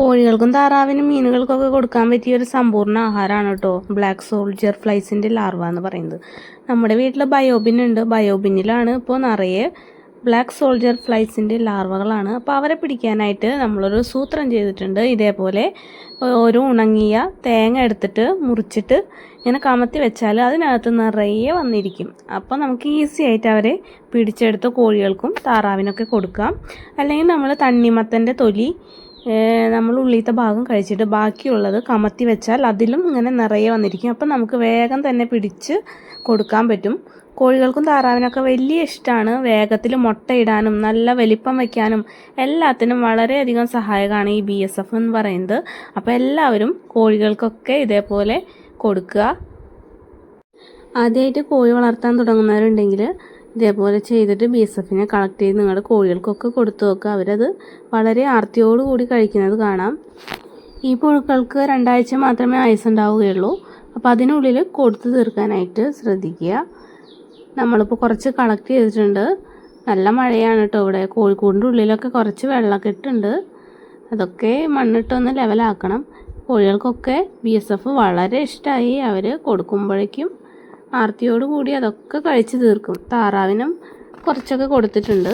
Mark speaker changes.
Speaker 1: കോഴികൾക്കും താറാവിനും മീനുകൾക്കൊക്കെ കൊടുക്കാൻ പറ്റിയ ഒരു സമ്പൂർണ്ണ ആഹാരമാണ് കേട്ടോ ബ്ലാക്ക് സോൾജിയർ ഫ്ലൈസിൻ്റെ ലാർവ എന്ന് പറയുന്നത്. നമ്മുടെ വീട്ടിൽ ബയോബിൻ ഉണ്ട്. ബയോബിന്നിലാണ് ഇപ്പോൾ നിറയെ ബ്ലാക്ക് സോൾജിയർ ഫ്ലൈസിൻ്റെ ലാർവകളാണ്. അപ്പോൾ അവരെ പിടിക്കാനായിട്ട് നമ്മളൊരു സൂത്രം ചെയ്തിട്ടുണ്ട്. ഇതേപോലെ ഒരു ഉണങ്ങിയ തേങ്ങ എടുത്തിട്ട് മുറിച്ചിട്ട് ഇങ്ങനെ കമത്തി വെച്ചാൽ അതിനകത്ത് നിറയെ വന്നിരിക്കും. അപ്പോൾ നമുക്ക് ഈസി ആയിട്ട് അവരെ പിടിച്ചെടുത്ത് കോഴികൾക്കും താറാവിനൊക്കെ കൊടുക്കാം. അല്ലെങ്കിൽ നമ്മൾ തണ്ണിമത്തൻ്റെ തൊലി നമ്മൾ ഉള്ളിലത്തെ ഭാഗം കഴിച്ചിട്ട് ബാക്കിയുള്ളത് കമത്തി വെച്ചാൽ അതിലും ഇങ്ങനെ നിറയെ വന്നിരിക്കും. അപ്പം നമുക്ക് വേഗം തന്നെ പിടിച്ച് കൊടുക്കാൻ പറ്റും. കോഴികൾക്കും താറാവിനൊക്കെ വലിയ ഇഷ്ടമാണ്. വേഗത്തിൽ മുട്ടയിടാനും നല്ല വലിപ്പം വയ്ക്കാനും എല്ലാത്തിനും വളരെയധികം സഹായകമാണ് ഈ BSF എന്ന് പറയുന്നത്. അപ്പോൾ എല്ലാവരും കോഴികൾക്കൊക്കെ ഇതേപോലെ കൊടുക്കുക. ആദ്യമായിട്ട് കോഴി വളർത്താൻ തുടങ്ങുന്നവരുണ്ടെങ്കിൽ ഇതേപോലെ ചെയ്തിട്ട് BSFനെ കളക്ട് ചെയ്ത് നിങ്ങളുടെ കോഴികൾക്കൊക്കെ കൊടുത്തു നോക്കുക. അവരത് വളരെ ആർത്തിയോടുകൂടി കഴിക്കുന്നത് കാണാം. ഈ പുഴുക്കൾക്ക് 2 ആഴ്ച മാത്രമേ ആയുസ്സുണ്ടാവുകയുള്ളൂ. അപ്പോൾ അതിനുള്ളിൽ കൊടുത്തു തീർക്കാനായിട്ട് ശ്രദ്ധിക്കുക. നമ്മളിപ്പോൾ കുറച്ച് കളക്ട് ചെയ്തിട്ടുണ്ട്. നല്ല മഴയാണ് കേട്ടോ ഇവിടെ. കോഴിക്കൂടിൻ്റെ ഉള്ളിലൊക്കെ കുറച്ച് വെള്ളമൊക്കെ ഇട്ടുണ്ട്. അതൊക്കെ മണ്ണിട്ടൊന്ന് ലെവലാക്കണം. കോഴികൾക്കൊക്കെ BSF വളരെ ഇഷ്ടമായി. അവർ കൊടുക്കുമ്പോഴേക്കും ആർത്തിയോടുകൂടി അതൊക്കെ കഴിച്ച് തീർക്കും. താറാവിനും കുറച്ചൊക്കെ കൊടുത്തിട്ടുണ്ട്.